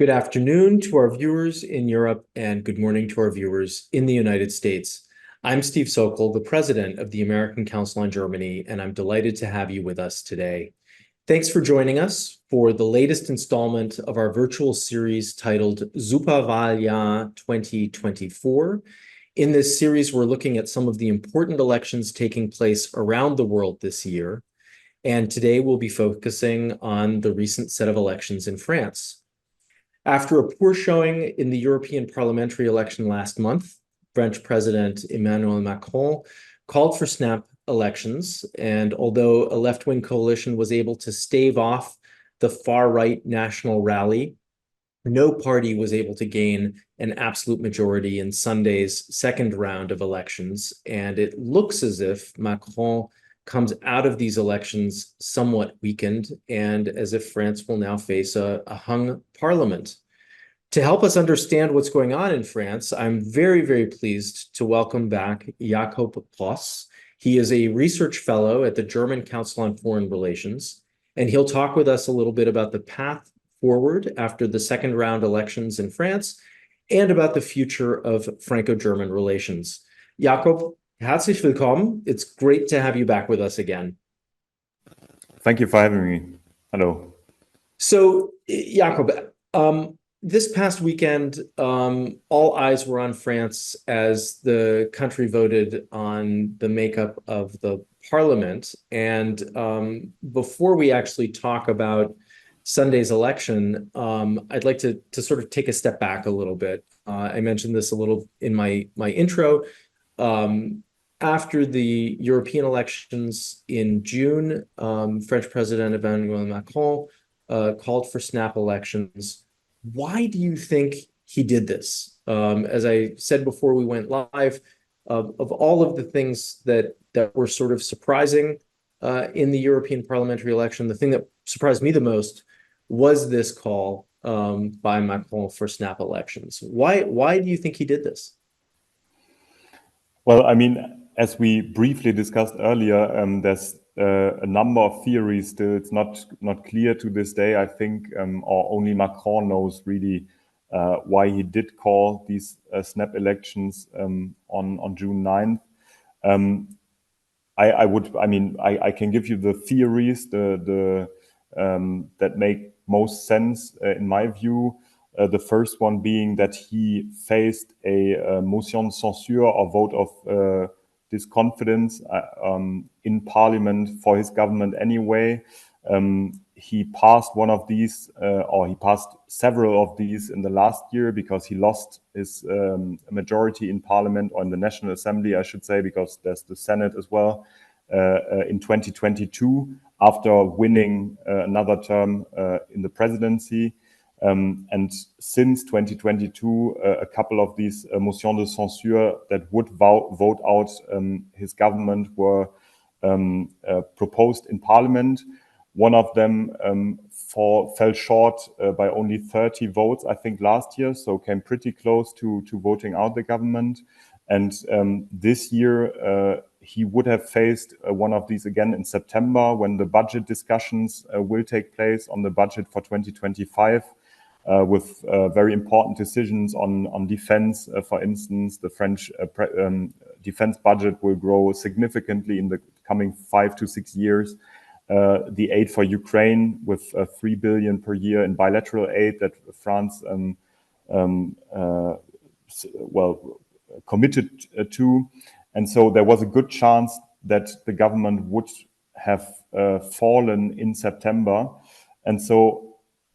Good afternoon to our viewers in Europe and good morning to our viewers in the United States. I'm Steve Sokol, the president of the American Council on Germany, and I'm delighted to have you with us today. Thanks for joining us for the latest installment of our virtual series titled Superwahljahr 2024. In this series, we're looking at some of the important elections taking place around the world this year. And today we'll be focusing on the recent set of elections in France. After a poor showing in the European parliamentary election last month, French President Emmanuel Macron called for snap elections, and although a left-wing coalition was able to stave off the far-right national rally, no party was able to gain an absolute majority in Sunday's second round of elections, and it looks as if Macron comes out of these elections somewhat weakened, and as if France will now face a hung parliament. To help us understand what's going on in France, I'm very, very pleased to welcome back Jakob Ploss. He is a research fellow at the German Council on Foreign Relations, and he'll talk with us a little bit about the path forward after the second round elections in France and about the future of Franco-German relations. Jakob, herzlich willkommen. It's great to have you back with us again. Thank you for having me. Hello. So, Jakob, this past weekend, all eyes were on France as the country voted on the makeup of the parliament. And before we actually talk about Sunday's election, I'd like to sort of take a step back a little bit. I mentioned this a little in my intro. After the European elections in June, French President Emmanuel Macron called for snap elections. Why do you think he did this? As I said before we went live, of all of the things that were sort of surprising in the European parliamentary election, the thing that surprised me the most was this call by Macron for snap elections. Why do you think he did this? Well, I mean, as we briefly discussed earlier, there's a number of theories still. It's not clear to this day, I think, or only Macron knows really why he did call these snap elections on June 9th. I can give you the theories that make most sense in my view. The first one being that he faced a motion de censure or vote of disconfidence in parliament for his government anyway. He passed one of these, or he passed several of these in the last year because he lost his majority in parliament, or in the National Assembly, I should say, because there's the Senate as well, in 2022, after winning another term in the presidency. And since 2022, a couple of these motions de censure that would vote out his government were proposed in parliament. One of them fell short by only 30 votes, I think, last year, so came pretty close to voting out the government. And this year, he would have faced one of these again in September, when the budget discussions will take place on the budget for 2025. With very important decisions on defense. For instance, the French defense budget will grow significantly in the coming 5 to 6 years. The aid for Ukraine with 3 billion per year in bilateral aid that France committed to. And so there was a good chance that the government would have fallen in September. And so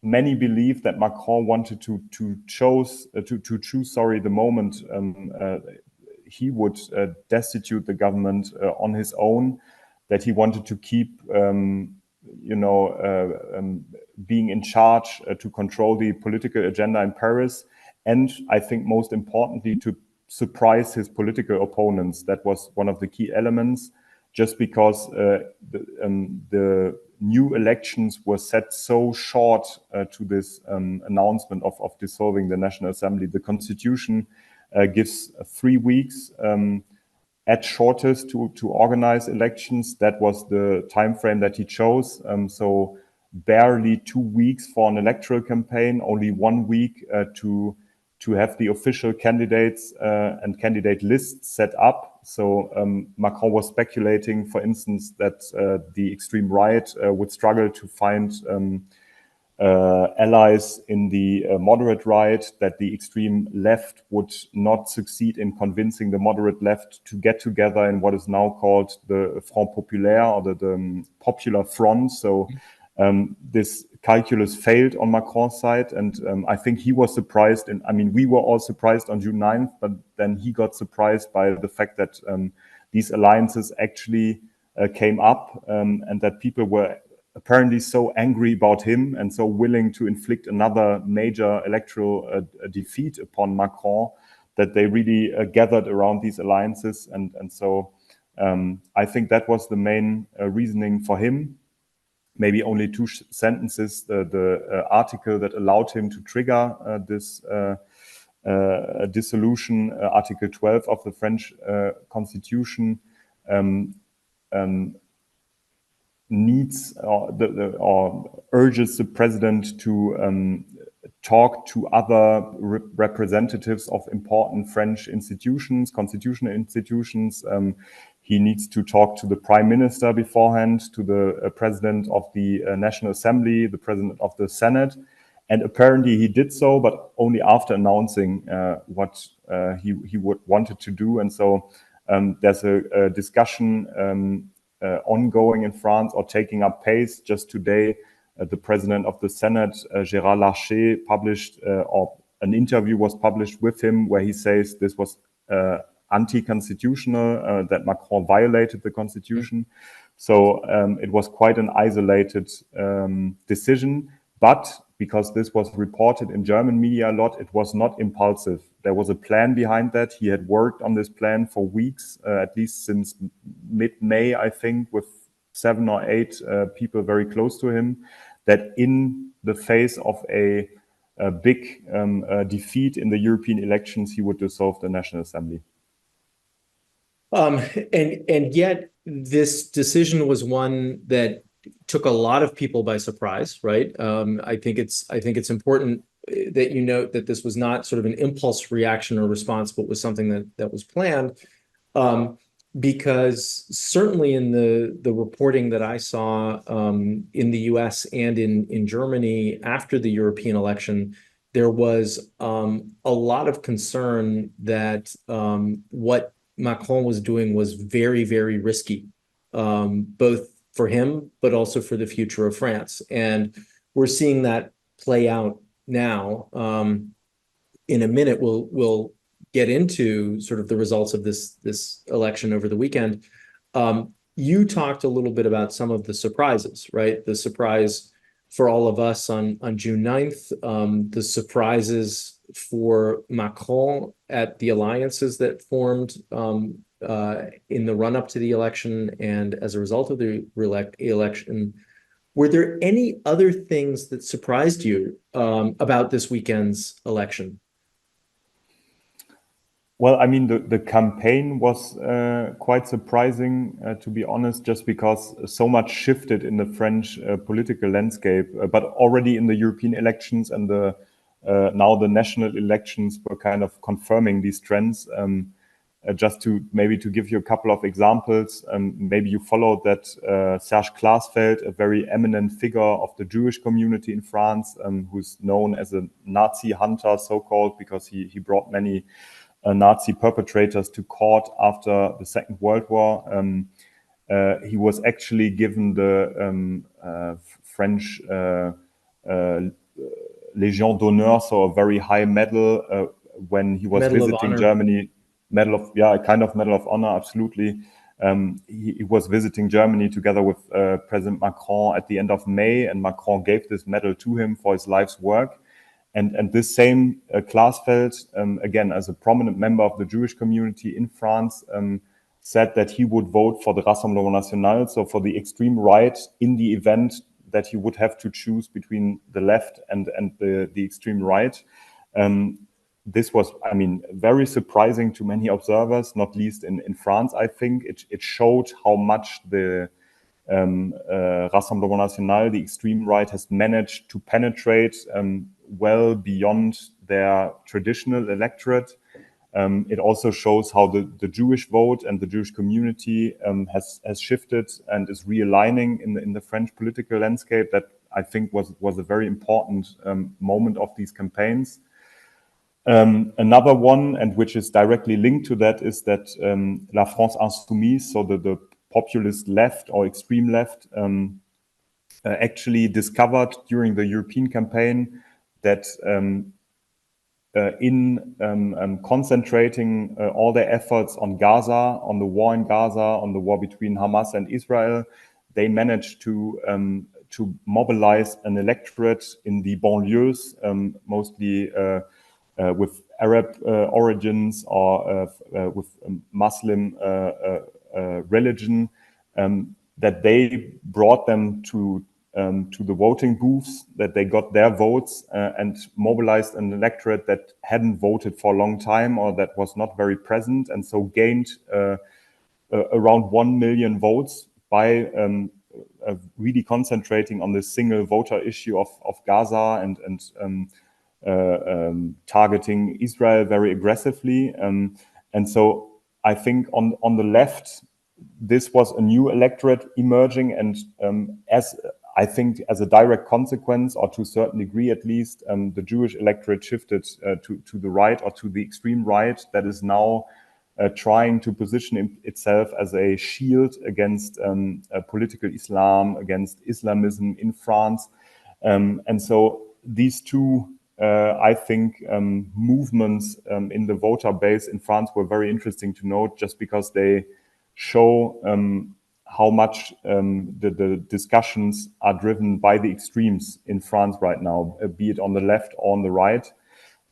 many believe that Macron wanted to choose the moment he would destitute the government on his own, that he wanted to keep, being in charge to control the political agenda in Paris, and I think most importantly to surprise his political opponents. That was one of the key elements, just because the new elections were set so short to this announcement of dissolving the National Assembly. The Constitution gives 3 weeks at shortest to organize elections. That was the time frame that he chose. So barely 2 weeks for an electoral campaign, only 1 week to have the official candidates and candidate lists set up. So Macron was speculating, for instance, that the extreme right would struggle to find allies in the moderate right, that the extreme left would not succeed in convincing the moderate left to get together in what is now called the Front Populaire, or the Popular Front. So this calculus failed on Macron's side, and I think he was surprised. And I mean, we were all surprised on June 9th, but then he got surprised by the fact that these alliances actually came up, and that people were apparently so angry about him and so willing to inflict another major electoral defeat upon Macron, that they really gathered around these alliances. And so I think that was the main reasoning for him. Maybe only two sentences. The article that allowed him to trigger this dissolution, Article 12 of the French Constitution, needs or urges the president to talk to other representatives of important French institutions, constitutional institutions. He needs to talk to the prime minister beforehand, to the president of the National Assembly, the president of the Senate. And apparently he did so, but only after announcing what he wanted to do. And so there's a discussion ongoing in France, or taking up pace. Just today, the president of the Senate, Gérard Larcher, published, or an interview was published with him, where he says this was anti-constitutional, that Macron violated the constitution. So it was quite an isolated decision. But because this was reported in German media a lot, it was not impulsive. There was a plan behind that. He had worked on this plan for weeks, at least since mid-May, I think, with 7 or 8 people very close to him, that in the face of a big defeat in the European elections, he would dissolve the National Assembly. And yet this decision was one that took a lot of people by surprise, right? I think it's important that you note that this was not sort of an impulse reaction or response, but was something that was planned. Because certainly in the reporting that I saw in the US and in Germany after the European election, there was a lot of concern that what Macron was doing was very, very risky, both for him, but also for the future of France. And we're seeing that play out now. In a minute, we'll get into sort of the results of this election over the weekend. You talked a little bit about some of the surprises, right? The surprise for all of us on June 9th, the surprises for Macron at the alliances that formed in the run-up to the election and as a result of the election. Were there any other things that surprised you about this weekend's election? Well, I mean, the campaign was quite surprising, to be honest, just because so much shifted in the French political landscape. But already in the European elections and now the national elections were kind of confirming these trends. Just to give you a couple of examples, maybe you followed that Serge Klaasfeld, a very eminent figure of the Jewish community in France, who's known as a Nazi hunter, so-called, because he brought many Nazi perpetrators to court after the Second World War. He was actually given the French Légion d'honneur, so a very high medal, when he was visiting Germany. Medal of honor, absolutely. He was visiting Germany together with President Macron at the end of May, and Macron gave this medal to him for his life's work. And this same Klaasfeld, again, as a prominent member of the Jewish community in France, said that he would vote for the Rassemblement National, so for the extreme right, in the event that he would have to choose between the left and the extreme right. This was, I mean, very surprising to many observers, not least in France, I think. It showed how much the Rassemblement National, the extreme right, has managed to penetrate well beyond their traditional electorate. It also shows how the Jewish vote and the Jewish community has shifted and is realigning in the French political landscape. That I think was a very important moment of these campaigns. Another one, and which is directly linked to that, is that La France Insoumise, so the populist left or extreme left, actually discovered during the European campaign that in concentrating all their efforts on Gaza, on the war in Gaza, on the war between Hamas and Israel, they managed to mobilize an electorate in the banlieues, mostly with Arab origins or with Muslim religion, that they brought them to the voting booths, that they got their votes and mobilized an electorate that hadn't voted for a long time or that was not very present, and so gained around 1 million votes by really concentrating on the single voter issue of Gaza and targeting Israel very aggressively. And so I think on the left, this was a new electorate emerging, and as I think as a direct consequence, or to a certain degree at least, the Jewish electorate shifted to the right or to the extreme right, that is now trying to position itself as a shield against political Islam, against Islamism in France. And so these two, I think, movements in the voter base in France were very interesting to note, just because they show how much the discussions are driven by the extremes in France right now, be it on the left or on the right.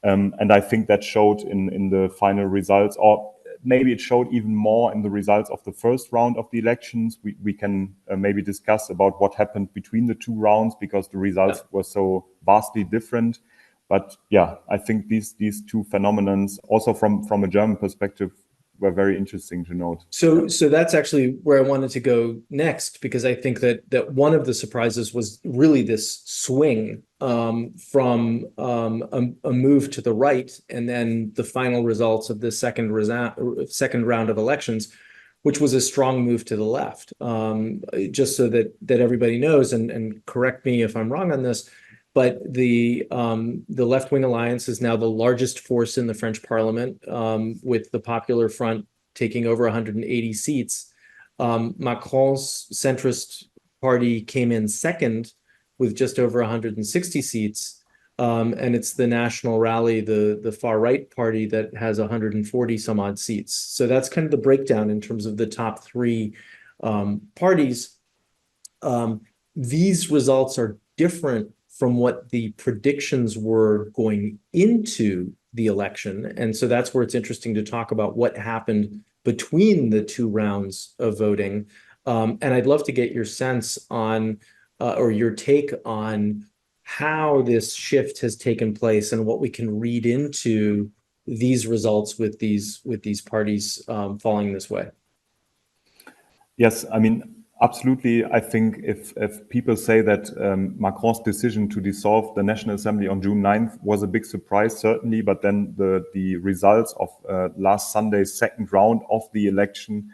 And I think that showed in the final results, or maybe it showed even more in the results of the first round of the elections. We can maybe discuss about what happened between the two rounds, because the results were so vastly different. But yeah, I think these two phenomenons, also from a German perspective, were very interesting to note. So that's actually where I wanted to go next, because I think that one of the surprises was really this swing from a move to the right, and then the final results of the second round of elections, which was a strong move to the left. Just so that everybody knows, and correct me if I'm wrong on this, but the left-wing alliance is now the largest force in the French parliament, with the Popular Front taking over 180 seats. Macron's centrist party came in second with just over 160 seats. And it's the National Rally, the far-right party, that has 140 some odd seats. So that's kind of the breakdown in terms of the top three parties. These results are different from what the predictions were going into the election. And so that's where it's interesting to talk about what happened between the two rounds of voting. And I'd love to get your sense on, or your take on, how this shift has taken place and what we can read into these results with these parties falling this way. Yes, I mean, absolutely. I think if people say that Macron's decision to dissolve the National Assembly on June 9th was a big surprise, certainly, but then the results of last Sunday's second round of the election,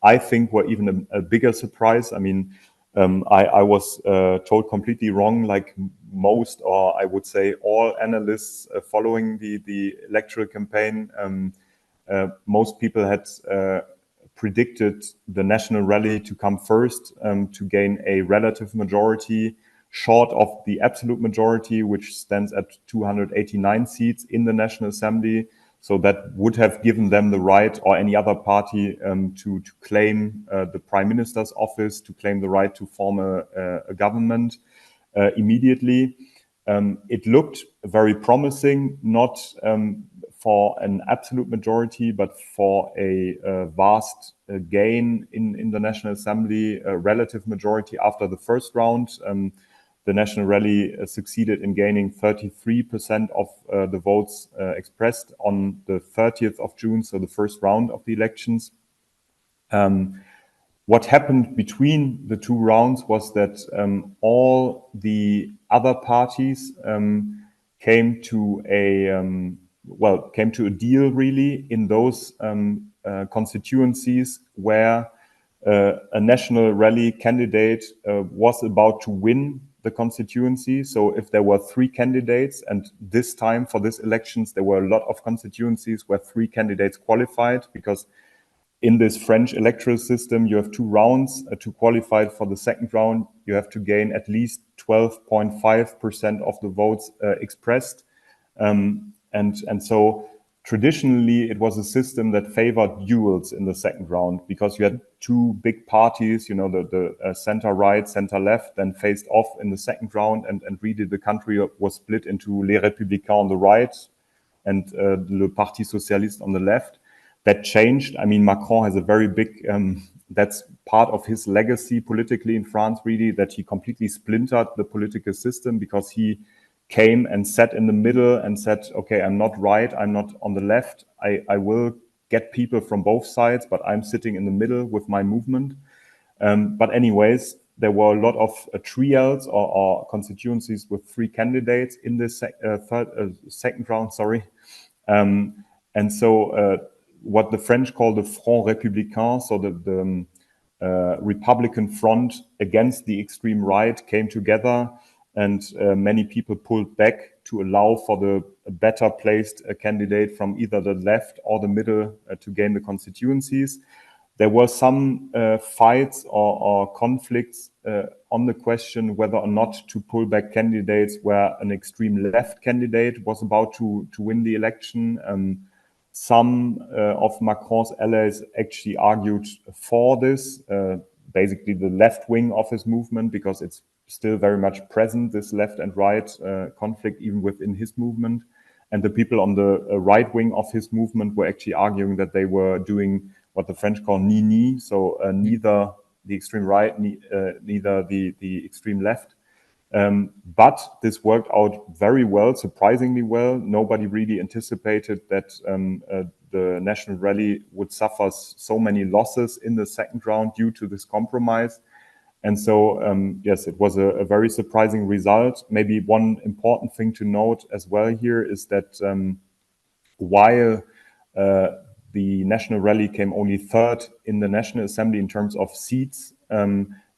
I think, were even a bigger surprise. I mean, I was told completely wrong, like most, or I would say all analysts following the electoral campaign. Most people had predicted the National Rally to come first, to gain a relative majority, short of the absolute majority, which stands at 289 seats in the National Assembly. So that would have given them the right, or any other party, to claim the Prime Minister's office, to claim the right to form a government immediately. It looked very promising, not for an absolute majority, but for a vast gain in the National Assembly, a relative majority after the first round. The National Rally succeeded in gaining 33% of the votes expressed on the 30th of June, so the first round of the elections. what happened between the two rounds was that all the other parties came to a deal really in those constituencies where a national rally candidate was about to win the constituency. So if there were three candidates, and this time for this elections, there were a lot of constituencies where three candidates qualified, because in this French electoral system, you have two rounds. To qualify for the second round, you have to gain at least 12.5% of the votes expressed. And so traditionally, it was a system that favored duels in the second round, because you had two big parties, the center-right, center-left, then faced off in the second round, and really the country was split into Les Républicains on the right and Le Parti Socialiste on the left. That changed. I mean, Macron has a very big, that's part of his legacy politically in France, really, that he completely splintered the political system, because he came and sat in the middle and said, okay, I'm not right, I'm not on the left. I will get people from both sides, but I'm sitting in the middle with my movement. But anyways, there were a lot of trials or constituencies with three candidates in this second round, and so what the French call the Front Républicain, so the Republican front against the extreme right, came together, and many people pulled back to allow for the better placed candidate from either the left or the middle to gain the constituencies. There were some fights or conflicts on the question whether or not to pull back candidates where an extreme left candidate was about to win the election. Some of Macron's allies actually argued for this, basically the left wing of his movement, because it's still very much present, this left and right conflict, even within his movement. And the people on the right wing of his movement were actually arguing that they were doing what the French call ni-ni, so neither the extreme right, neither the extreme left. But this worked out very well, surprisingly well. Nobody really anticipated that the national rally would suffer so many losses in the second round due to this compromise. And so, yes, it was a very surprising result. Maybe one important thing to note as well here is that while the national rally came only third in the National Assembly in terms of seats,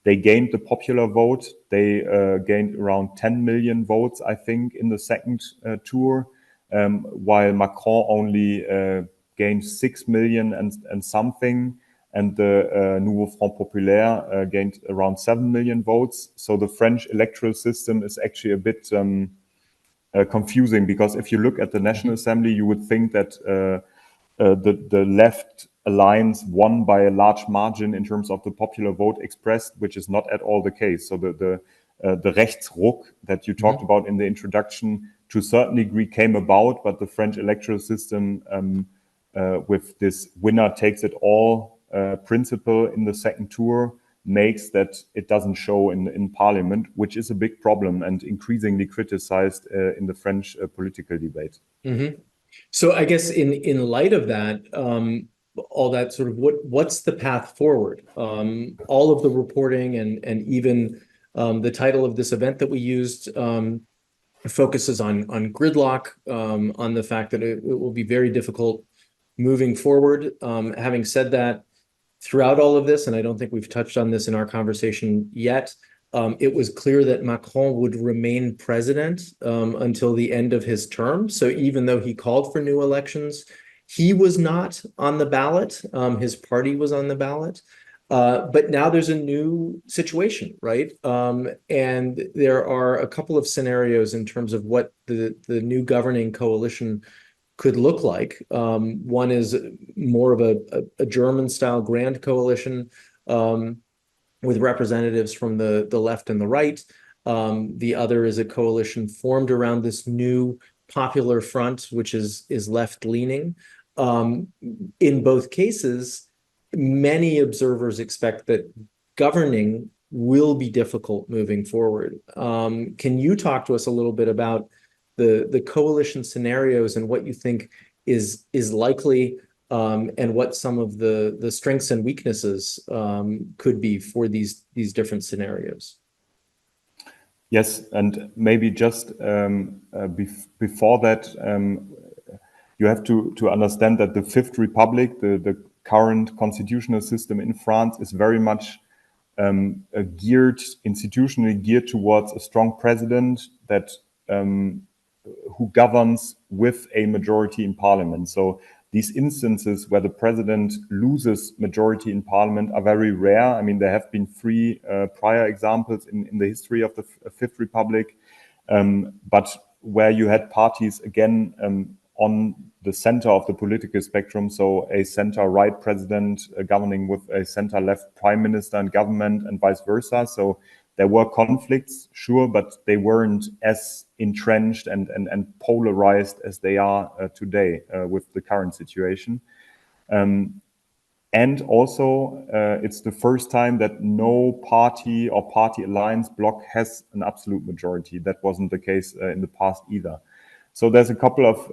they gained the popular vote. They gained around 10 million votes, I think, in the second tour, while Macron only gained 6 million and something, and the Nouveau Front Populaire gained around 7 million votes. So the French electoral system is actually a bit confusing, because if you look at the National Assembly, you would think that the left alliance won by a large margin in terms of the popular vote expressed, which is not at all the case. So the Rechtsruck that you talked about in the introduction, to a certain degree, came about, but the French electoral system, with this winner takes it all principle in the second tour, makes that it doesn't show in parliament, which is a big problem and increasingly criticized in the French political debate. Mm-hmm. So I guess in light of that, all that sort of what's the path forward? All of the reporting and even the title of this event that we used focuses on gridlock, on the fact that it will be very difficult moving forward. Having said that, throughout all of this, and I don't think we've touched on this in our conversation yet, it was clear that Macron would remain president until the end of his term. So even though he called for new elections, he was not on the ballot. His party was on the ballot. But now there's a new situation, right? And there are a couple of scenarios in terms of what the new governing coalition could look like. One is more of a German-style grand coalition, with representatives from the left and the right. The other is a coalition formed around this new popular front, which is left-leaning. In both cases, many observers expect that governing will be difficult moving forward. Can you talk to us a little bit about the coalition scenarios and what you think is likely, and what some of the strengths and weaknesses could be for these different scenarios. Yes, and maybe just before that, you have to understand that the Fifth Republic, the current constitutional system in France, is very much institutionally geared towards a strong president that who governs with a majority in parliament. So these instances where the president loses majority in parliament are very rare. I mean, there have been three prior examples in the history of the Fifth Republic, but where you had parties again on the center of the political spectrum, so a center-right president governing with a center-left prime minister and government and vice versa. So there were conflicts, sure, but they weren't as entrenched and polarized as they are today with the current situation. And also, it's the first time that no party or party alliance bloc has an absolute majority. That wasn't the case in the past either. So there's a couple of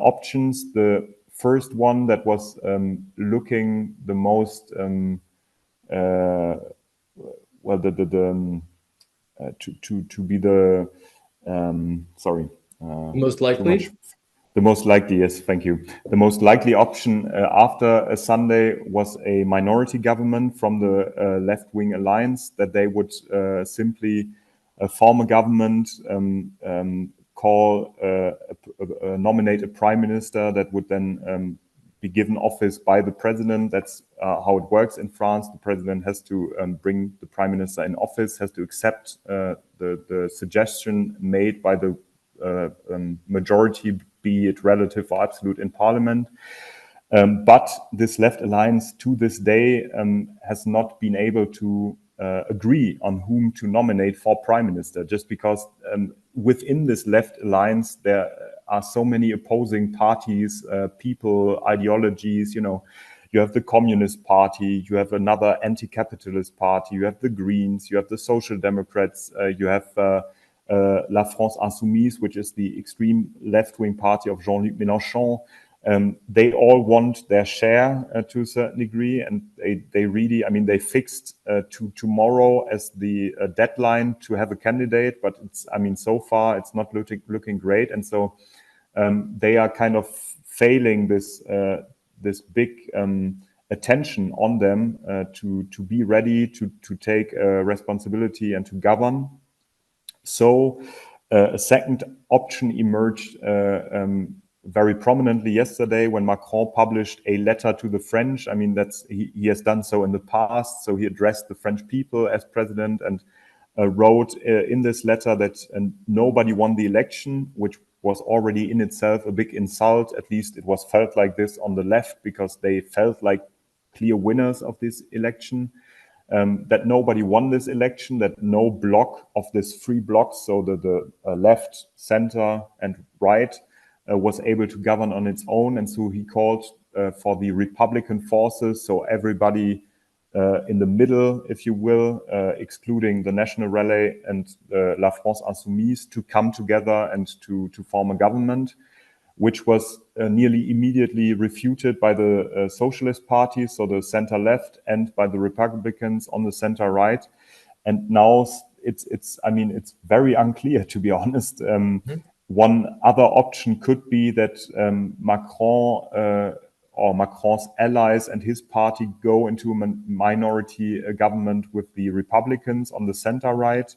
options. The first one that was looking the most well, to be the Most likely. The most likely, yes, thank you. The most likely option after a Sunday was a minority government from the left-wing alliance, that they would simply form a government, nominate a prime minister that would then be given office by the president. That's how it works in France. The president has to bring the prime minister in office, has to accept the suggestion made by the majority, be it relative or absolute, in parliament. But this left alliance to this day has not been able to agree on whom to nominate for prime minister, just because within this left alliance there are so many opposing parties, people, ideologies. You know, you have the Communist Party, you have another anti-capitalist party, you have the Greens, you have the Social Democrats, you have La France Insoumise, which is the extreme left-wing party of Jean-Luc Mélenchon. They all want their share to a certain degree, and they really, I mean, they fixed to tomorrow as the deadline to have a candidate, but it's, I mean, so far it's not looking great, and so they are kind of failing this big attention on them to be ready to take responsibility and to govern. So a second option emerged very prominently yesterday when Macron published a letter to the French. I mean, he has done so in the past. So he addressed the French people as president and wrote in this letter that nobody won the election, which was already in itself a big insult. At least it was felt like this on the left, because they felt like clear winners of this election. That nobody won this election, that no bloc of these three blocks, so the left, center, and right, was able to govern on its own. And so he called for the Republican forces, so everybody in the middle, if you will, excluding the National Rally and La France Insoumise, to come together and to form a government, which was nearly immediately refuted by the socialist parties, so the center-left, and by the Republicans on the center-right. And now it's I mean, it's very unclear, to be honest. One other option could be that Macron or Macron's allies and his party go into a minority government with the Republicans on the center-right.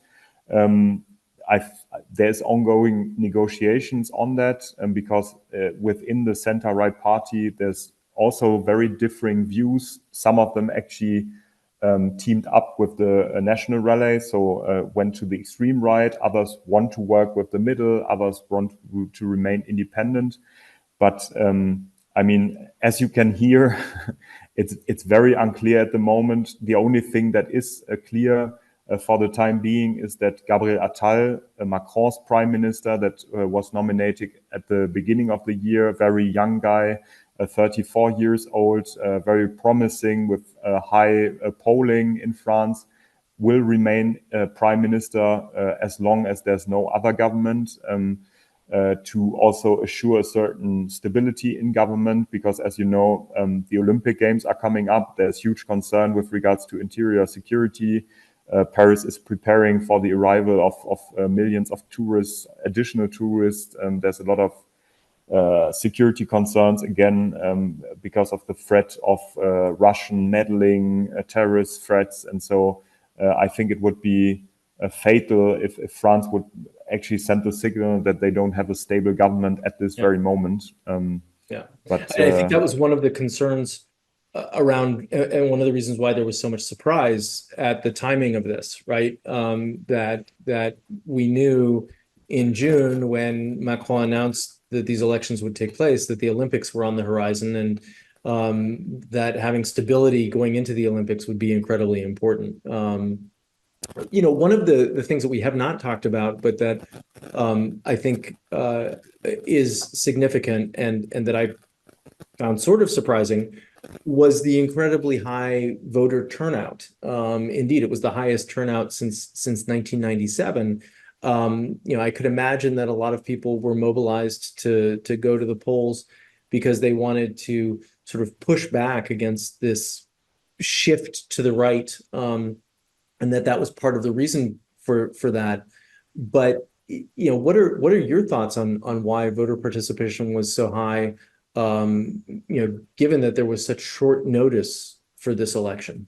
There's ongoing negotiations on that, because within the center-right party, there's also very differing views. Some of them actually teamed up with the National Rally, so went to the extreme right. Others want to work with the middle. Others want to remain independent. But I mean, as you can hear, it's very unclear at the moment. The only thing that is clear for the time being is that Gabriel Attal, Macron's prime minister, that was nominated at the beginning of the year, a very young guy, 34 years old, very promising with high polling in France, will remain prime minister as long as there's no other government. to also assure a certain stability in government, because as you know, the Olympic Games are coming up. There's huge concern with regards to interior security. Paris is preparing for the arrival of millions of tourists, additional tourists. There's a lot of security concerns, again, because of the threat of Russian meddling, terrorist threats. And so I think it would be fatal if France would actually send the signal that they don't have a stable government at this very moment. But I think that was one of the concerns around, and one of the reasons why there was so much surprise at the timing of this, right? That we knew in June, when Macron announced that these elections would take place, that the Olympics were on the horizon, and that having stability going into the Olympics would be incredibly important. One of the things that we have not talked about, but that I think is significant and that I found sort of surprising, was the incredibly high voter turnout. Indeed, it was the highest turnout since 1997. I could imagine that a lot of people were mobilized to go to the polls because they wanted to sort of push back against this shift to the right. And that was part of the reason for that. But what are your thoughts on why voter participation was so high, given that there was such short notice for this election?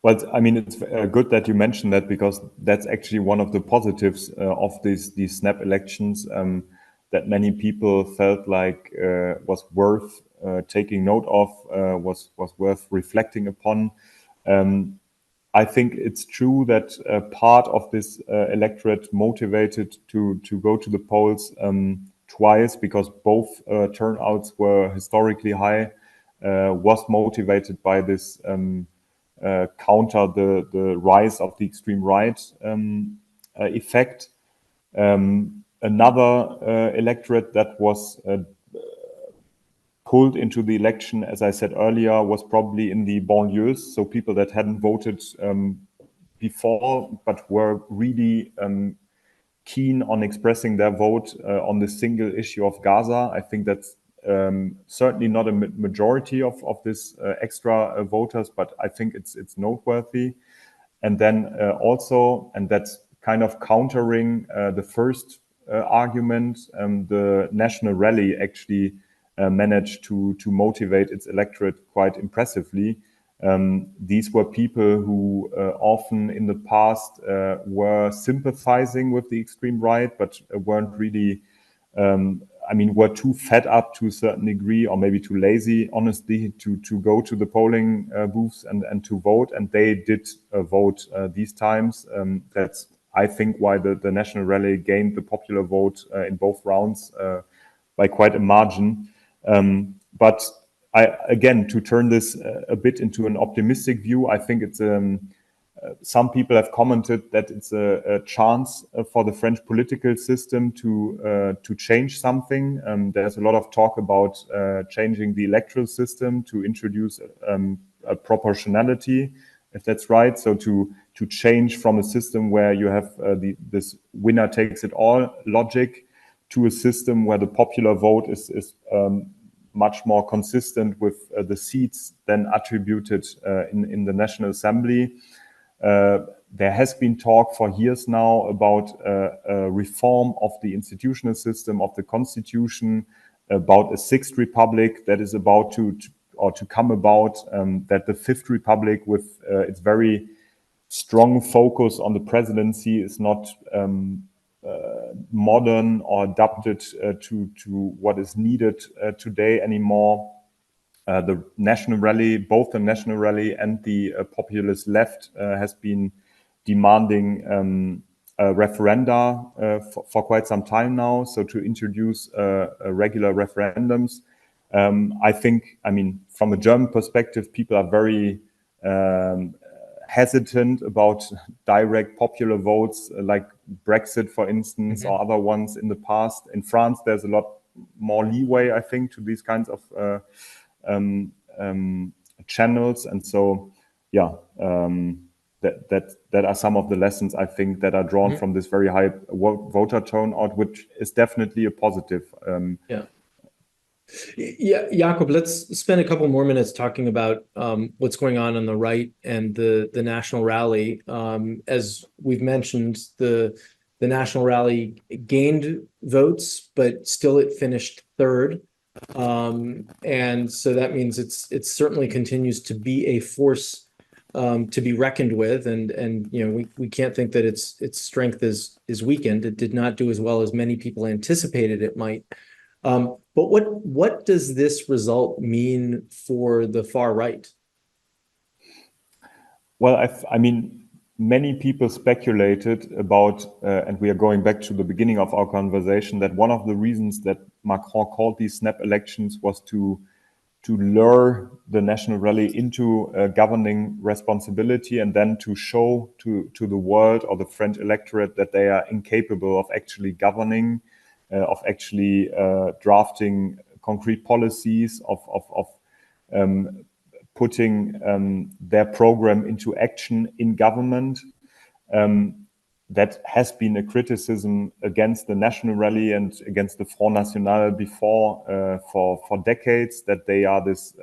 Well, I mean, it's good that you mentioned that, because that's actually one of the positives of these snap elections, that many people felt like was worth taking note of, was worth reflecting upon. I think it's true that part of this electorate motivated to go to the polls twice, because both turnouts were historically high, was motivated by this counter the rise of the extreme right effect. Another electorate that was pulled into the election, as I said earlier, was probably in the banlieues, so people that hadn't voted before but were really keen on expressing their vote on the single issue of Gaza. I think that's certainly not a majority of this extra voters, but I think it's noteworthy. And then also, and that's kind of countering the first argument, the National Rally actually managed to motivate its electorate quite impressively. These were people who often in the past were sympathizing with the extreme right, but weren't really, were too fed up to a certain degree, or maybe too lazy, honestly, to go to the polling booths and to vote. And they did vote these times. That's, I think, why the National Rally gained the popular vote in both rounds by quite a margin. But again, to turn this a bit into an optimistic view, I think it's some people have commented that it's a chance for the French political system to change something. There's a lot of talk about changing the electoral system to introduce a proportionality, if that's right. So to change from a system where you have this winner takes it all logic to a system where the popular vote is much more consistent with the seats then attributed in the National Assembly. There has been talk for years now about a reform of the institutional system of the constitution, about a sixth republic that is about to come about, that the fifth republic with its very strong focus on the presidency is not modern or adapted to what is needed today anymore. The National Rally, both the National Rally and the populist left, has been demanding referenda for quite some time now. So to introduce regular referendums, I think, from a German perspective, people are very hesitant about direct popular votes like Brexit, for instance, or other ones in the past. In France, there's a lot more leeway, I think, to these kinds of channels. And so, that are some of the lessons I think that are drawn from this very high voter turnout, which is definitely a positive. Yeah, Jakob, let's spend a couple more minutes talking about what's going on the right and the national rally. As we've mentioned, the national rally gained votes, but still it finished third. And so that means it certainly continues to be a force to be reckoned with, and you know we can't think that its strength is weakened. It did not do as well as many people anticipated it might. But what does this result mean for the far right? Well, I mean, many people speculated about, and we are going back to the beginning of our conversation, that one of the reasons that Macron called these snap elections was to lure the national rally into governing responsibility, and then to show to the world or the French electorate that they are incapable of actually governing, of actually drafting concrete policies, of putting their program into action in government. That has been a criticism against the National Rally and against the Front National before for decades, that they are this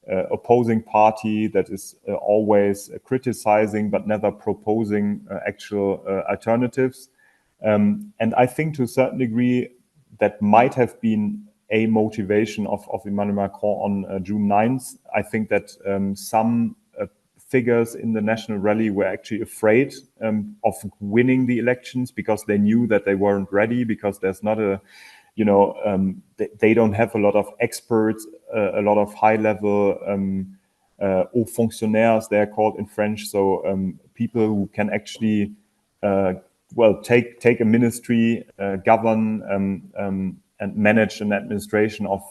opposing party that is always criticizing but never proposing actual alternatives. And I think to a certain degree that might have been a motivation of Emmanuel Macron on June 9th. I think that some figures in the national rally were actually afraid of winning the elections because they knew that they weren't ready, because there's not a, you know, they don't have a lot of experts, a lot of high-level hauts fonctionnaires, they're called in French. So people who can actually, well, take a ministry, govern and manage an administration of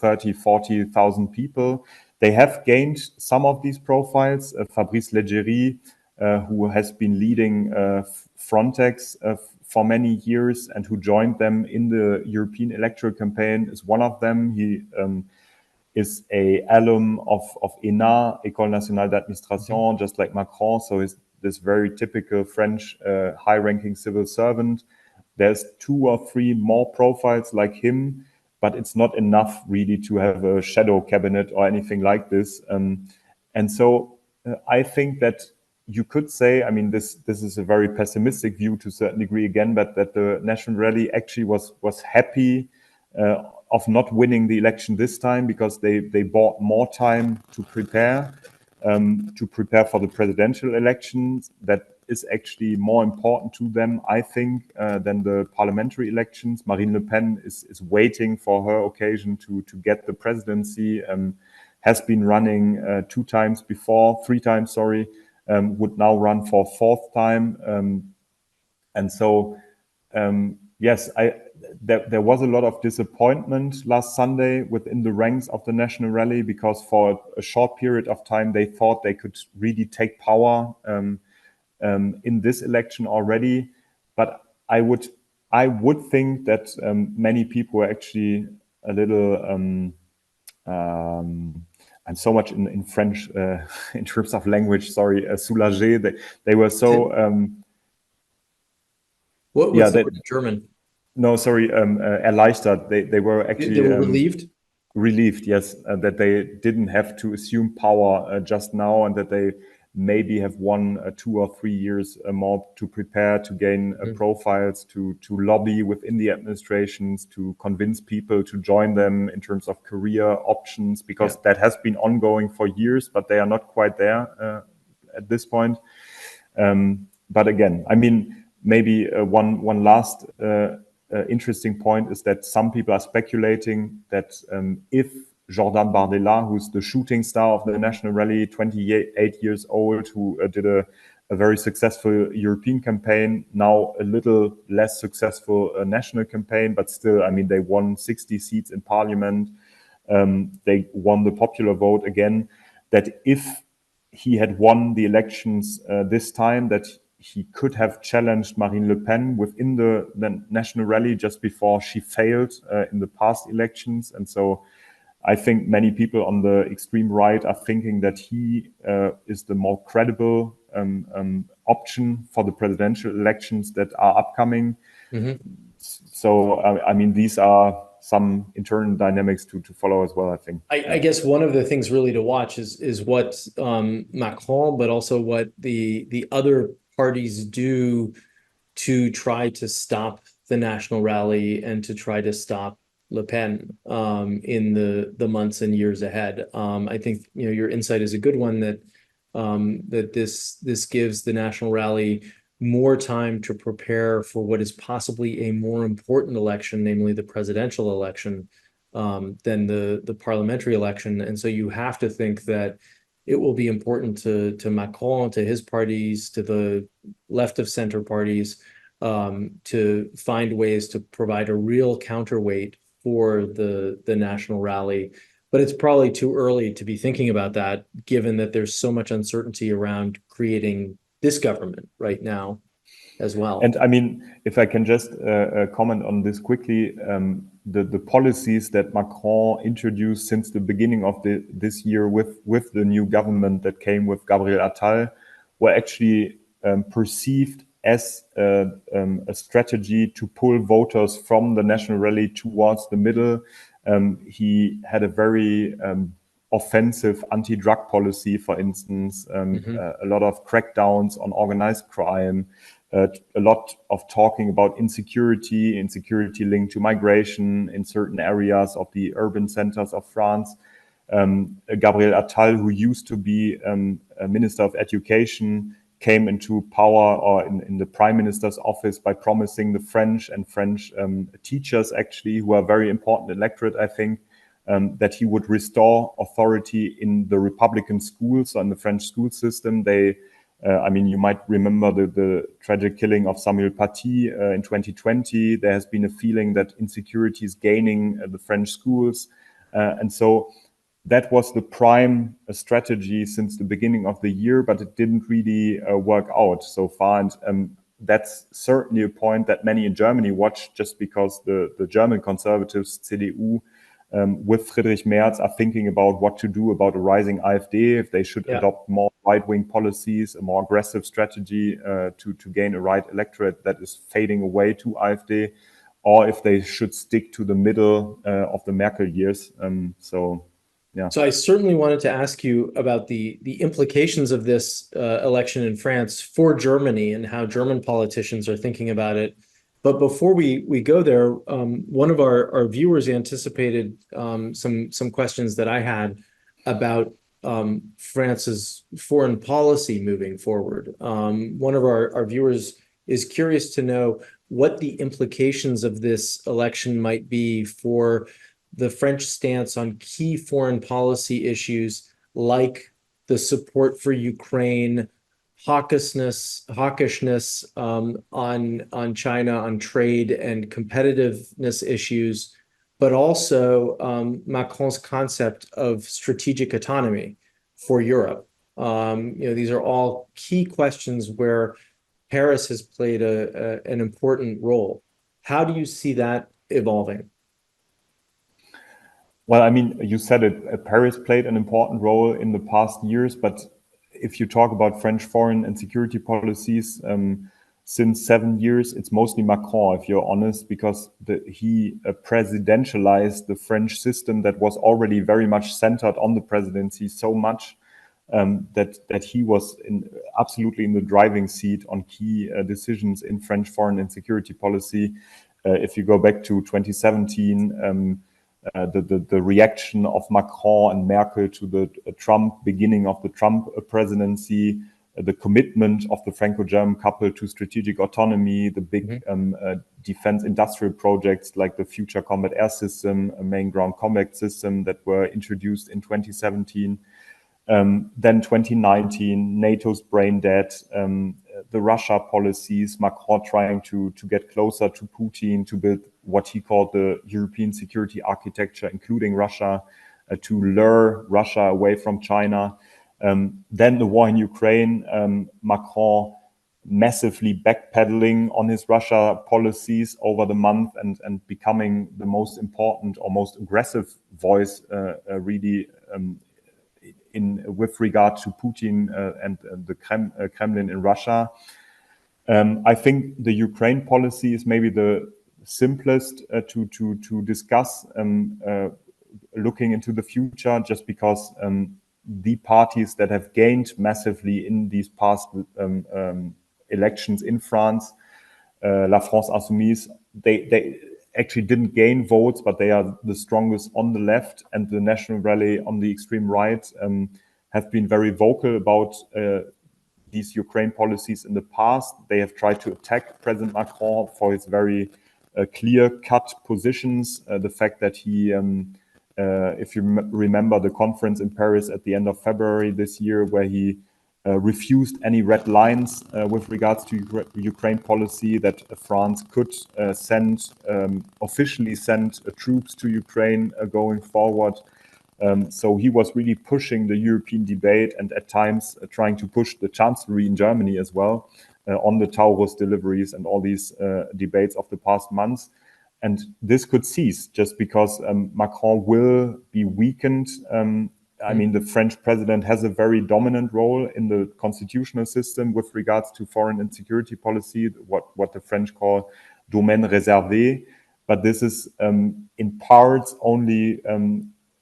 30, 40,000 people. They have gained some of these profiles. Fabrice Leggeri, who has been leading Frontex for many years and who joined them in the European electoral campaign, is one of them. He is a alum of ENA, École Nationale d'Administration, just like Macron. So he's this very typical French high-ranking civil servant. There's 2 or 3 more profiles like him, but it's not enough really to have a shadow cabinet or anything like this. And so I think that you could say, I mean, this is a very pessimistic view to a certain degree again, but that the National Rally actually was happy of not winning the election this time, because they bought more time to prepare for the presidential elections. That is actually more important to them, I think, than the parliamentary elections. Marine Le Pen is waiting for her occasion to get the presidency, has been running 3 times, sorry, would now run for 4th time. And so, yes, there was a lot of disappointment last Sunday within the ranks of the National Rally, because for a short period of time they thought they could really take power in this election already. But I would think that many people were actually a little I'm so much in French in terms of language, sorry, soulagé. They were so What's the word in German? No, sorry, erleichtert. They were actually They were relieved. Relieved, yes, that they didn't have to assume power just now, and that they maybe have 1, 2 or 3 years more to prepare, to gain profiles, to lobby within the administrations, to convince people to join them in terms of career options, because that has been ongoing for years, but they are not quite there at this point. But again, I mean, maybe one last interesting point is that some people are speculating that if Jordan Bardella, who's the shooting star of the National Rally, 28 years old, who did a very successful European campaign, now a little less successful national campaign, but still, I mean, they won 60 seats in parliament. They won the popular vote again. That if he had won the elections this time, that he could have challenged Marine Le Pen within the National Rally just before she failed in the past elections. And so I think many people on the extreme right are thinking that he is the more credible option for the presidential elections that are upcoming. So, I mean, these are some internal dynamics to follow as well, I think. I guess one of the things really to watch is what Macron, but also what the other parties do to try to stop the national rally and to try to stop Le Pen in the months and years ahead. I think your insight is a good one that that this gives the national rally more time to prepare for what is possibly a more important election, namely the presidential election, than the parliamentary election. And so you have to think that it will be important to Macron, to his parties, to the left of center parties, to find ways to provide a real counterweight for the national rally. But it's probably too early to be thinking about that, given that there's so much uncertainty around creating this government right now as well. And I mean, if I can just comment on this quickly, the policies that Macron introduced since the beginning of this year with the new government that came with Gabriel Attal were actually perceived as a strategy to pull voters from the national rally towards the middle. He had a very offensive anti-drug policy, for instance, a lot of crackdowns on organized crime, a lot of talking about insecurity linked to migration in certain areas of the urban centers of France. Gabriel Attal, who used to be a Minister of Education, came into power or in the Prime Minister's office by promising the French teachers, actually, who are very important electorate, I think, that he would restore authority in the Republican schools, so in the French school system. I mean, you might remember the tragic killing of Samuel Paty in 2020. There has been a feeling that insecurity is gaining the French schools. And so that was the prime strategy since the beginning of the year, but it didn't really work out so far. And that's certainly a point that many in Germany watch, just because the German conservatives, CDU, with Friedrich Merz, are thinking about what to do about a rising AfD, if they should adopt more right-wing policies, a more aggressive strategy to gain a right electorate that is fading away to AfD, or if they should stick to the middle of the Merkel years. So I certainly wanted to ask you about the implications of this election in France for Germany and how German politicians are thinking about it. But before we go there, one of our viewers anticipated some questions that I had about France's foreign policy moving forward. One of our viewers is curious to know what the implications of this election might be for the French stance on key foreign policy issues like the support for Ukraine, hawkishness on China, on trade and competitiveness issues, but also Macron's concept of strategic autonomy for Europe. These are all key questions where Paris has played an important role. How do you see that evolving? Well, I mean, you said it, Paris played an important role in the past years, but if you talk about French foreign and security policies, since 7 years, it's mostly Macron, if you're honest, because he presidentialized the French system that was already very much centered on the presidency so much that he was absolutely in the driving seat on key decisions in French foreign and security policy. If you go back to 2017, the reaction of Macron and Merkel to the beginning of the Trump presidency, the commitment of the Franco-German couple to strategic autonomy, the big defense industrial projects like the Future Combat Air System, a main ground combat system that were introduced in 2017. Then 2019, NATO's brain dead, the Russia policies, Macron trying to get closer to Putin, to build what he called the European security architecture, including Russia, to lure Russia away from China. Then the war in Ukraine, Macron massively backpedaling on his Russia policies over the month and becoming the most important or most aggressive voice really with regard to Putin and the Kremlin in Russia. I think the Ukraine policy is maybe the simplest to discuss looking into the future, just because the parties that have gained massively in these past elections in France, La France Insoumise, they actually didn't gain votes, but they are the strongest on the left, and the National Rally on the extreme right have been very vocal about these Ukraine policies in the past. They have tried to attack President Macron for his very clear-cut positions. The fact that he, if you remember the conference in Paris at the end of February this year, where he refused any red lines with regards to Ukraine policy, that France could officially send troops to Ukraine going forward. So he was really pushing the European debate, and at times trying to push the Chancellery in Germany as well on the Taurus deliveries and all these debates of the past months. And this could cease just because Macron will be weakened. I mean, the French president has a very dominant role in the constitutional system with regards to foreign and security policy, what the French call domaine réservé. But this is in parts only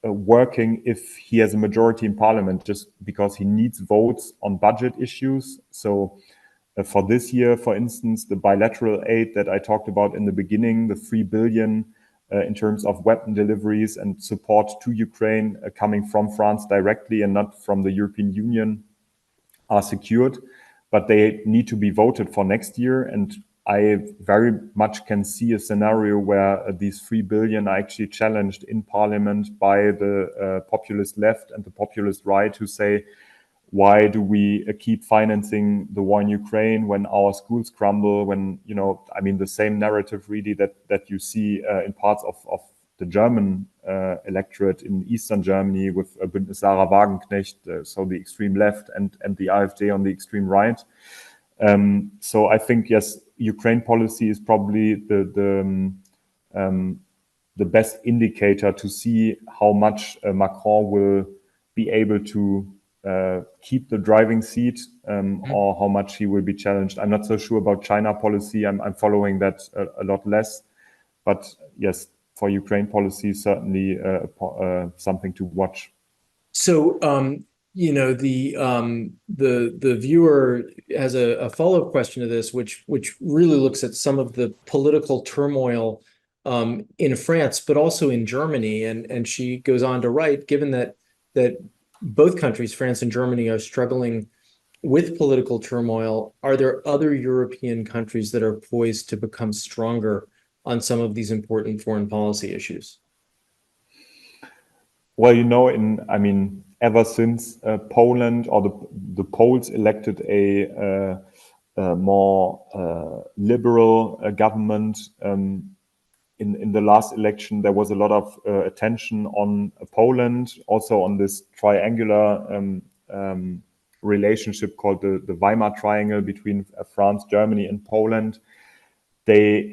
working if he has a majority in parliament, just because he needs votes on budget issues. So for this year, for instance, the bilateral aid that I talked about in the beginning, the 3 billion in terms of weapon deliveries and support to Ukraine coming from France directly and not from the European Union, are secured, but they need to be voted for next year. And I very much can see a scenario where these 3 billion are actually challenged in parliament by the populist left and the populist right, who say, why do we keep financing the war in Ukraine when our schools crumble, when, you know, I mean, the same narrative really that you see in parts of the German electorate in Eastern Germany with Bündnis Sarah Wagenknecht, so the extreme left, and the AfD on the extreme right. So I think, yes, Ukraine policy is probably the best indicator to see how much Macron will be able to keep the driving seat, or how much he will be challenged. I'm not so sure about China policy. I'm following that a lot less. But yes, for Ukraine policy, certainly something to watch. So, you know, the viewer has a follow-up question to this, which really looks at some of the political turmoil in France, but also in Germany. And she goes on to write, given that both countries, France and Germany, are struggling with political turmoil, are there other European countries that are poised to become stronger on some of these important foreign policy issues? Well, you know, ever since Poland or the Poles elected a more liberal government in the last election, there was a lot of attention on Poland, also on this triangular relationship called the Weimar Triangle between France, Germany, and Poland. They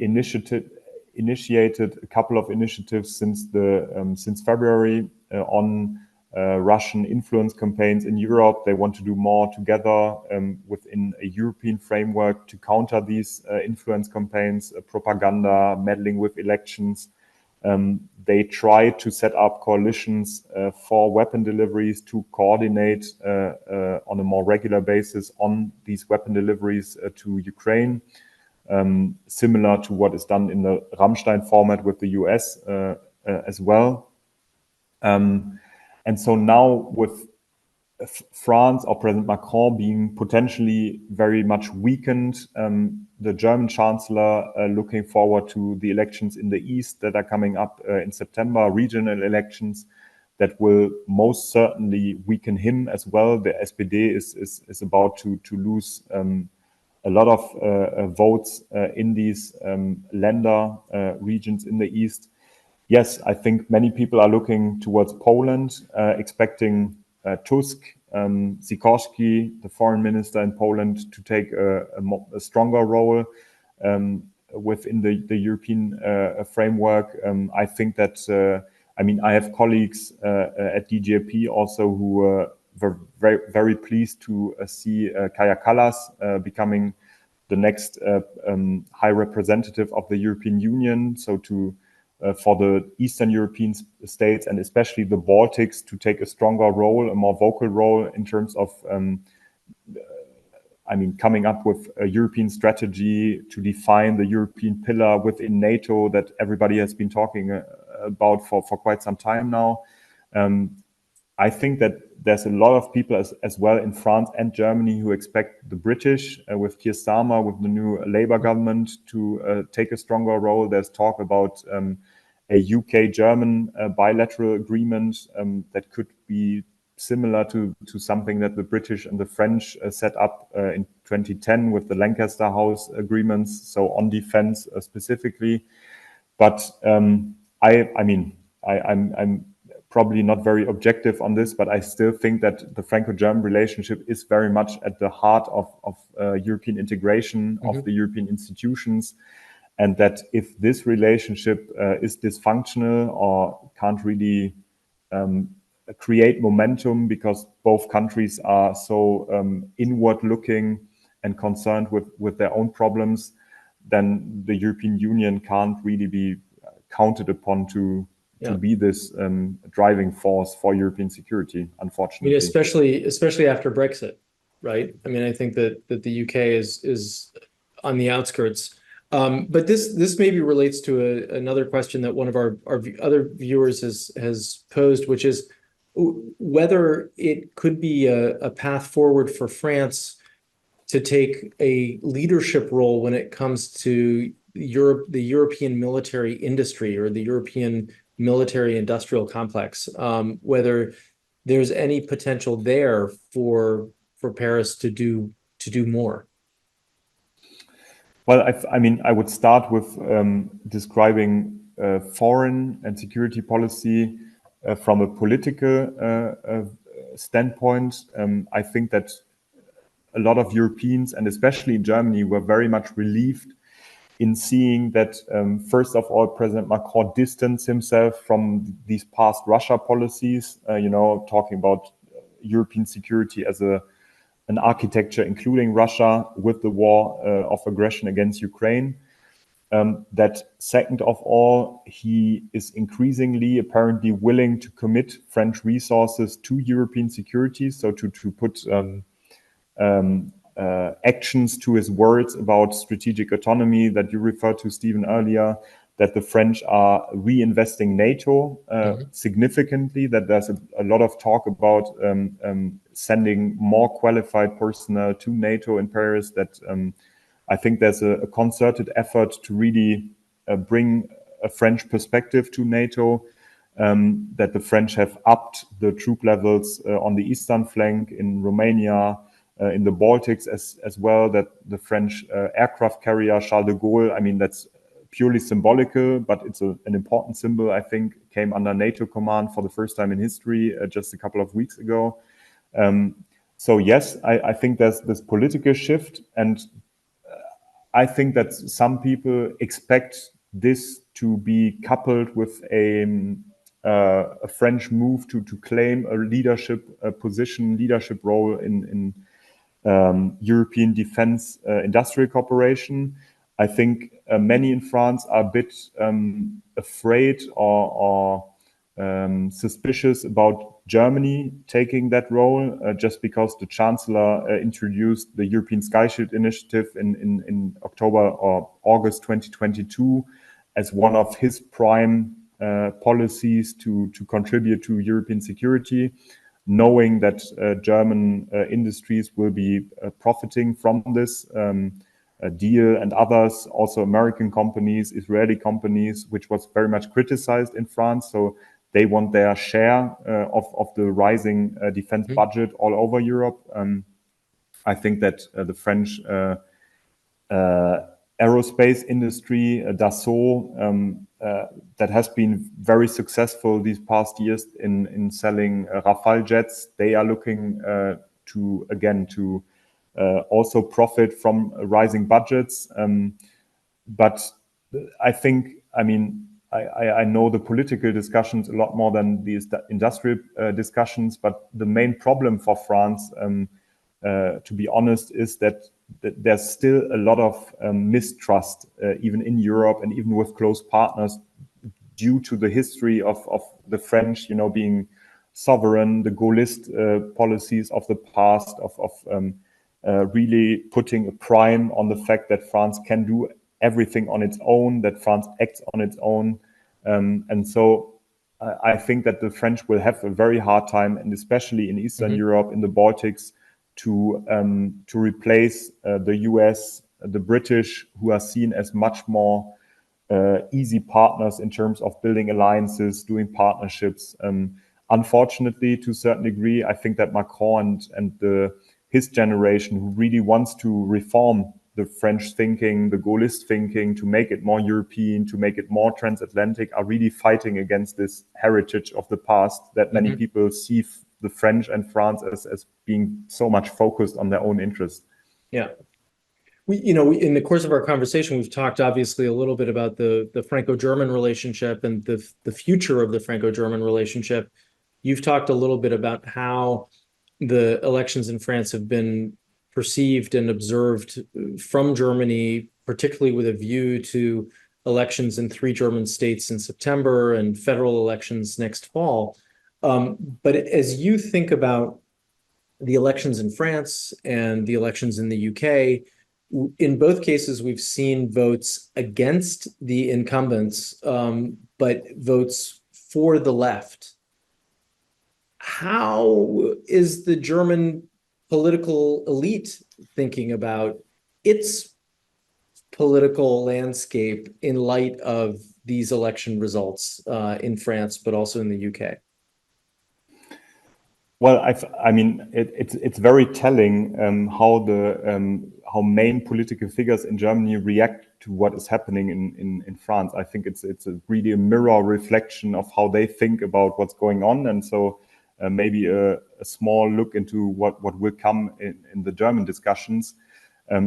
initiated a couple of initiatives since February on Russian influence campaigns in Europe. They want to do more together within a European framework to counter these influence campaigns, propaganda, meddling with elections. They try to set up coalitions for weapon deliveries to coordinate on a more regular basis on these weapon deliveries to Ukraine, similar to what is done in the Rammstein format with the US as well. And so now with France or President Macron being potentially very much weakened, the German Chancellor looking forward to the elections in the East that are coming up in September, regional elections that will most certainly weaken him as well. The SPD is about to lose a lot of votes in these Länder regions in the East. Yes, I think many people are looking towards Poland, expecting Tusk, Sikorski, the foreign minister in Poland, to take a stronger role within the European framework. I think that, I have colleagues at DGAP also who very pleased to see Kaja Kallas becoming the next High Representative of the European Union. So for the Eastern European states and especially the Baltics to take a stronger role, a more vocal role in terms of coming up with a European strategy to define the European pillar within NATO that everybody has been talking about for quite some time now. I think that there's a lot of people as well in France and Germany who expect the British, with Keir Starmer, with the new Labour government, to take a stronger role. There's talk about a UK-German bilateral agreement that could be similar to something that the British and the French set up in 2010 with the Lancaster House agreements, so on defense specifically. But I'm probably not very objective on this, but I still think that the Franco-German relationship is very much at the heart of European integration, of the European institutions, and that if this relationship is dysfunctional or can't really create momentum because both countries are so inward-looking and concerned with their own problems, then the European Union can't really be counted upon to be this driving force for European security, unfortunately. I mean, especially after Brexit, right? I mean, I think that the UK is on the outskirts. But this maybe relates to another question that one of our other viewers has posed, which is whether it could be a path forward for France to take a leadership role when it comes to the European military industry or the European military industrial complex, whether there's any potential there for Paris to do more. Well, I would start with describing foreign and security policy from a political standpoint. I think that a lot of Europeans, and especially in Germany, were very much relieved in seeing that, first of all, President Macron distanced himself from these past Russia policies, talking about European security as an architecture, including Russia, with the war of aggression against Ukraine. That second of all, he is increasingly apparently willing to commit French resources to European security, so to put actions to his words about strategic autonomy that you referred to, Stephen, earlier, that the French are reinvesting NATO significantly, that there's a lot of talk about sending more qualified personnel to NATO in Paris, that I think there's a concerted effort to really bring a French perspective to NATO, that the French have upped the troop levels on the eastern flank in Romania, in the Baltics as well, that the French aircraft carrier Charles de Gaulle, I mean, that's purely symbolical, but it's an important symbol, I think, came under NATO command for the first time in history just a couple of weeks ago. So yes, I think there's this political shift, and I think that some people expect this to be coupled with a French move to claim a leadership leadership role in European defense industrial cooperation. I think many in France are a bit afraid or suspicious about Germany taking that role, just because the Chancellor introduced the European Sky Shield Initiative in October or August 2022 as one of his prime policies to contribute to European security, knowing that German industries will be profiting from this deal, and others, also American companies, Israeli companies, which was very much criticized in France. So they want their share of the rising defense budget all over Europe. I think that the French aerospace industry, Dassault, that has been very successful these past years in selling Rafale jets. They are looking to also profit from rising budgets. But I think, I know the political discussions a lot more than the industrial discussions, but the main problem for France, to be honest, is that there's still a lot of mistrust, even in Europe and even with close partners, due to the history of the French, being sovereign, the Gaullist policies of the past, of really putting a prime on the fact that France can do everything on its own, that France acts on its own. And so I think that the French will have a very hard time, and especially in Eastern Europe, in the Baltics, to replace the US, the British, who are seen as much more easy partners in terms of building alliances, doing partnerships. Unfortunately, to a certain degree, I think that Macron and his generation, who really wants to reform the French thinking, the Gaullist thinking, to make it more European, to make it more transatlantic, are really fighting against this heritage of the past that many people see the French and France as being so much focused on their own interests. Yeah. We in the course of our conversation, we've talked obviously a little bit about the Franco-German relationship and the future of the Franco-German relationship. You've talked a little bit about how the elections in France have been perceived and observed from Germany, particularly with a view to elections in 3 German states in September and federal elections next fall. But as you think about the elections in France and the elections in the UK, in both cases, we've seen votes against the incumbents, but votes for the left. How is the German political elite thinking about its political landscape in light of these election results in France, but also in the UK? Well, I mean, it's very telling how main political figures in Germany react to what is happening in France. I think it's really a mirror reflection of how they think about what's going on, and so maybe a small look into what will come in the German discussions.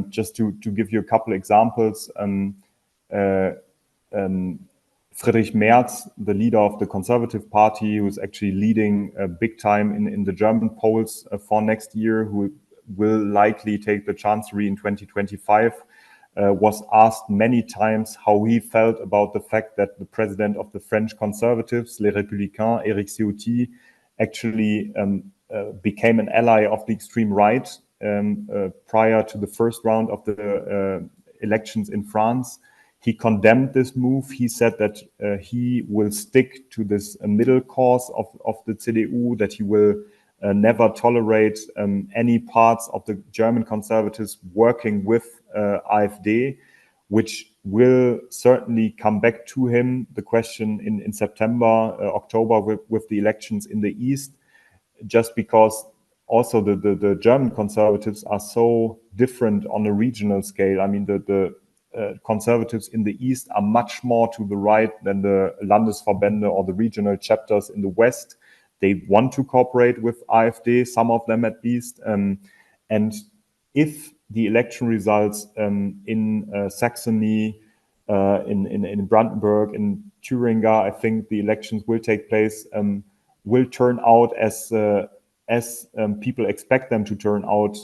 Just to give you a couple examples. Friedrich Merz, the leader of the Conservative Party, who's actually leading big time in the German polls for next year, who will likely take the chancellery in 2025, was asked many times how he felt about the fact that the president of the French Conservatives, Les Républicains, Éric Ciotti, actually became an ally of the extreme right prior to the first round of the elections in France. He condemned this move. He said that he will stick to this middle course of the CDU, that he will never tolerate any parts of the German conservatives working with AfD, which will certainly come back to him. The question in September, October with the elections in the East, just because also the German conservatives are so different on a regional scale. I mean, the conservatives in the East are much more to the right than the Landesverbände or the regional chapters in the West. They want to cooperate with AfD, some of them at least. And if the election results in Saxony, in Brandenburg, in Thuringia, I think the elections will take place, will turn out as people expect them to turn out,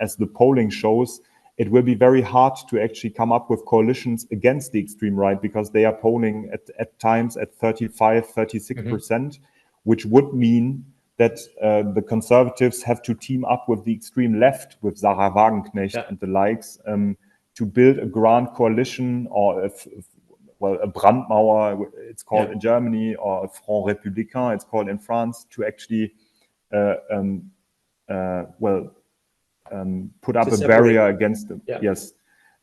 as the polling shows. It will be very hard to actually come up with coalitions against the extreme right, because they are polling at times at 35, 36%, which would mean that the conservatives have to team up with the extreme left, with Sarah Wagenknecht and the likes, to build a grand coalition, or a Brandmauer, it's called in Germany, or a Front Républicain, it's called in France, to actually put up a barrier against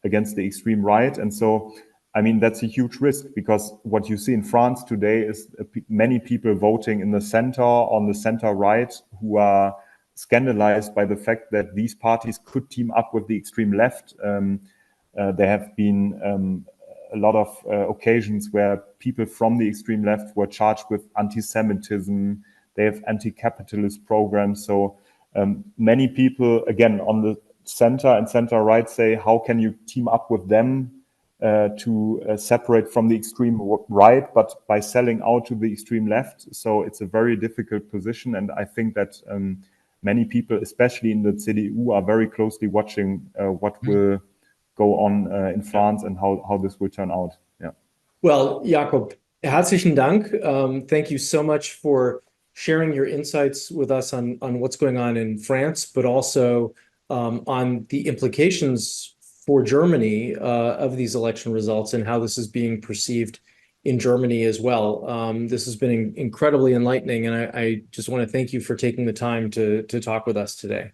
against the extreme right. And so, I mean, that's a huge risk, because what you see in France today is many people voting in the center, on the center right, who are scandalized by the fact that these parties could team up with the extreme left. There have been a lot of occasions where people from the extreme left were charged with anti-Semitism. They have anti-capitalist programs. So many people, again, on the center and center right say, how can you team up with them to separate from the extreme right, but by selling out to the extreme left. So it's a very difficult position. And I think that many people, especially in the CDU, are very closely watching what will go on in France and how this will turn out. Yeah. Well, Jakob, herzlichen Dank. Thank you so much for sharing your insights with us on what's going on in France, but also on the implications for Germany of these election results and how this is being perceived in Germany as well. This has been incredibly enlightening, and I just want to thank you for taking the time to talk with us today.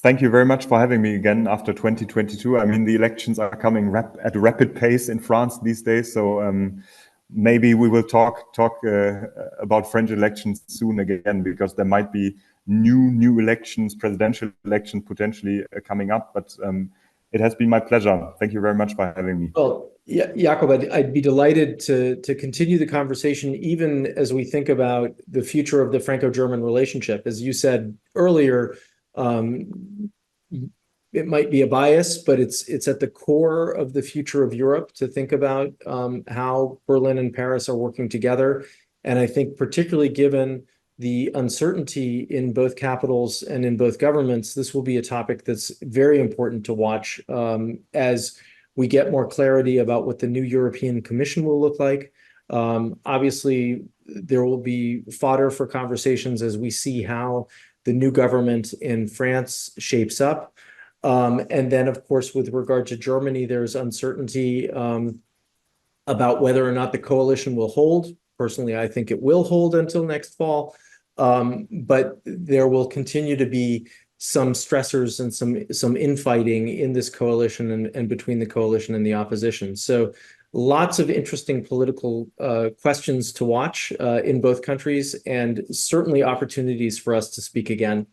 Thank you very much for having me again after 2022. I mean, the elections are coming at a rapid pace in France these days, so maybe we will talk about French elections soon again, because there might be new elections, presidential elections potentially coming up. But it has been my pleasure. Thank you very much for having me. Well, yeah, Jakob, I'd be delighted to continue the conversation, even as we think about the future of the Franco-German relationship. As you said earlier, it might be a bias, but it's at the core of the future of Europe to think about how Berlin and Paris are working together. And I think particularly given the uncertainty in both capitals and in both governments, this will be a topic that's very important to watch as we get more clarity about what the new European Commission will look like. Obviously, there will be fodder for conversations as we see how the new government in France shapes up. And then, of course, with regard to Germany, there's uncertainty about whether or not the coalition will hold. Personally, I think it will hold until next fall. But there will continue to be some stressors and some infighting in this coalition and between the coalition and the opposition. So lots of interesting political questions to watch in both countries, and certainly opportunities for us to speak again.